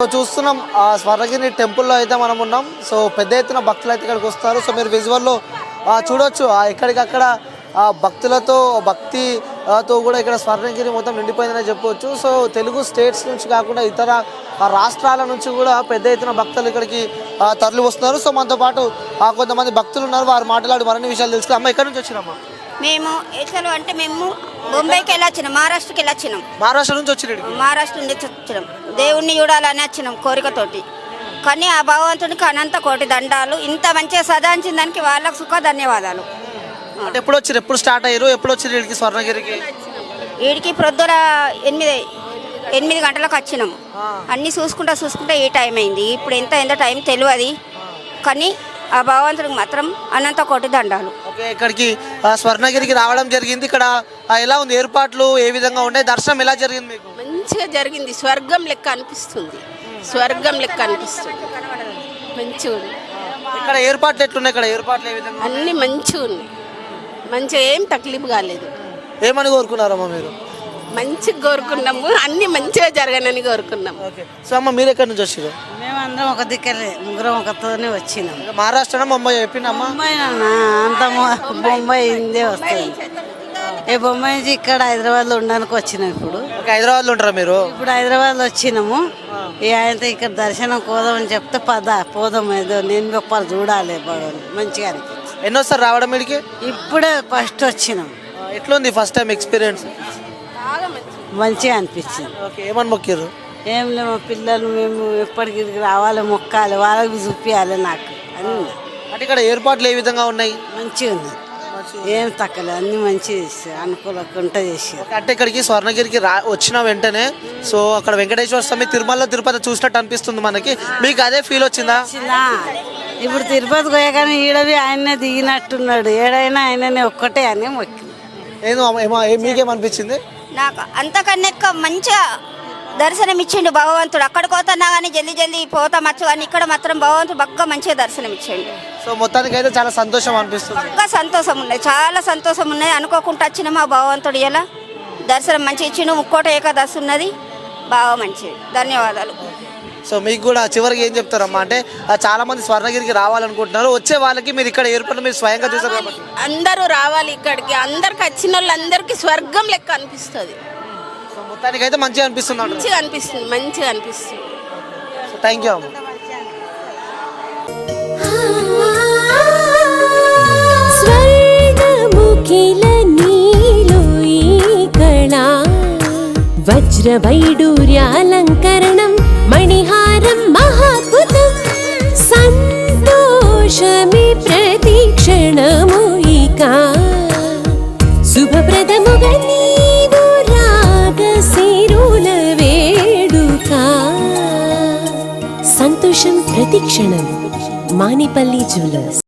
చూస్తున్నాం స్వర్ణగిరి టెంపుల్లో అయితే మనం ఉన్నాం. సో పెద్ద ఎత్తున భక్తులు అయితే ఇక్కడికి వస్తారు. సో మీరు విజువల్లో చూడొచ్చు ఎక్కడికక్కడ భక్తితో కూడా ఇక్కడ స్వర్ణగిరి మొత్తం నిండిపోయిందని చెప్పవచ్చు. సో తెలుగు స్టేట్స్ నుంచి కాకుండా ఇతర రాష్ట్రాల నుంచి కూడా పెద్ద ఎత్తున భక్తులు ఇక్కడికి తరలి వస్తున్నారు. సో మనతో పాటు కొంతమంది భక్తులు ఉన్నారు, వారు మాట్లాడి మరిన్ని విషయాలు తెలుసుకున్నాం. అమ్మ ఎక్కడి నుంచి వచ్చినామా? మేము ఎసలు అంటే మేము బొంబాయికి వెళ్ళొచ్చినాం, మహారాష్ట్రకి వెళ్ళొచ్చినాం. మహారాష్ట్ర నుంచి వచ్చినాడు? మహారాష్ట్ర నుంచి వచ్చినాం. దేవుణ్ణి చూడాలని వచ్చినాం కోరికతోటి. కానీ ఆ భగవంతునికి అనంత కోటి దండాలు. ఇంత మంచిగా సదాంచిన దానికి వాళ్ళకు సుఖ ధన్యవాదాలు. అంటే ఎప్పుడు వచ్చారు, ఎప్పుడు స్టార్ట్ అయ్యారు, ఎప్పుడు వచ్చారు వీడికి స్వర్ణగిరికి? వీడికి ప్రొద్దున 8 గంటలకు వచ్చినాము. అన్నీ చూసుకుంటా ఈ టైం అయింది. ఇప్పుడు ఎంత టైం తెలియదు, కానీ ఆ భగవంతుడికి మాత్రం అనంత కోటి దండాలు. ఓకే, ఇక్కడికి స్వర్ణగిరికి రావడం జరిగింది. ఇక్కడ ఎలా ఉంది, ఏర్పాట్లు ఏ విధంగా ఉన్నాయి, దర్శనం ఎలా జరిగింది మీకు? మంచిగా జరిగింది. స్వర్గం లెక్క అనిపిస్తుంది, స్వర్గం లెక్క అనిపిస్తుంది. మంచిగా ఉంది. ఇక్కడ ఏర్పాట్లు ఎట్లున్నాయి? ఇక్కడ ఏర్పాట్లు ఏ విధంగా? అన్నీ మంచిగా ఉన్నాయి, మంచిగా ఏం తక్లీఫ్ కాలేదు. ఏమని కోరుకున్నారమ్మా మీరు? మంచిగా కోరుకున్నాము, అన్ని మంచిగా జరగనని కోరుకున్నాము. ఓకే. సో అమ్మ మీరు ఎక్కడి నుంచి వచ్చారు? మేమందరం ఒక దిక్కలే, ముగ్గురం ఒకతోనే వచ్చినాం. మహారాష్ట్ర ముంబై చెప్పిందమ్మా? అంత బొంబాయి ఇందే వస్తుంది. ఏ బొంబాయి నుంచి ఇక్కడ హైదరాబాద్లో ఉండడానికి వచ్చినాం. ఇప్పుడు హైదరాబాద్లో ఉంటారా మీరు? ఇప్పుడు హైదరాబాద్లో వచ్చినాము. ఈ ఆయనతో ఇక్కడ దర్శనం కోదామని చెప్తే పోదాం, ఏదో నేను గొప్పలు చూడాలి బాగుంది, మంచిగా అనిపించింది. ఎన్నోసారి రావడం వీడికి? ఇప్పుడే ఫస్ట్ వచ్చినాం. ఎట్లుంది ఫస్ట్ టైం ఎక్స్పీరియన్స్? మంచిగా అనిపించింది. ఓకే, ఏమని మొక్కారు? ఏం లేవు, మా పిల్లలు మేము ఎప్పటికి రావాలి, మొక్కాలి, వాళ్ళకి చూపించాలి నాకు అని. అంటే ఇక్కడ ఏర్పాట్లు ఏ విధంగా ఉన్నాయి? మంచిగా ఉంది, ఏం తక్కలేదు, అన్ని మంచిగా అనుకూలంగా చేసి. అంటే ఇక్కడికి స్వర్ణగిరికి వచ్చిన వెంటనే సో అక్కడ వెంకటేశ్వర స్వామి, తిరుమలలో తిరుపతి చూసినట్టు అనిపిస్తుంది మనకి. మీకు అదే ఫీల్ వచ్చిందా? ఇప్పుడు తిరుపతి పోయాగానే ఈడవి ఆయన్నే దిగినట్టున్నాడు, ఏడైనా ఆయననే ఒక్కటే అని మొక్కి. మీకేమనిపించింది? నాకు అంతకన్నా ఎక్కువ మంచిగా దర్శనం ఇచ్చిండు భగవంతుడు. అక్కడికి పోతున్నా కానీ జల్దీ పోతామచ్చు, కానీ ఇక్కడ మాత్రం భగవంతుడు బాగా మంచిగా దర్శనం ఇచ్చిండు. సో మొత్తానికి అయితే చాలా సంతోషం అనిపిస్తుంది. బాగా సంతోషం ఉన్నది, చాలా సంతోషం ఉన్నది. అనుకోకుండా వచ్చిన మా భగవంతుడు ఇలా దర్శనం మంచిగా ఇచ్చిండు. ముక్కోట ఏకాదశి ఉన్నది, బాగా మంచిది. ధన్యవాదాలు. సో మీకు కూడా చివరికి ఏం చెప్తారమ్మా? అంటే చాలా మంది స్వర్ణగిరికి రావాలనుకుంటున్నారు, వచ్చే వాళ్ళకి మీరు ఇక్కడ ఏర్పాటు మీరు స్వయంగా చూసారు కాబట్టి అందరూ రావాలి ఇక్కడికి. అందరికి వచ్చిన వాళ్ళందరికీ స్వర్గం లెక్క అనిపిస్తుంది. సో మొత్తానికి అయితే మంచిగా అనిపిస్తుంది. మంచిగా అనిపిస్తుంది. సో థ్యాంక్ యూ అమ్మ. వజ్రవైడూర్యాలంకరణం మణిహారం మహాద్భుతం సంతోషమి ప్రతిక్షణము ఇక శుభప్రదముగా నీవు రాగసిరుల వేడుక సంతోషం ప్రతిక్షణం. మానిపల్లి జ్యువెలర్స్.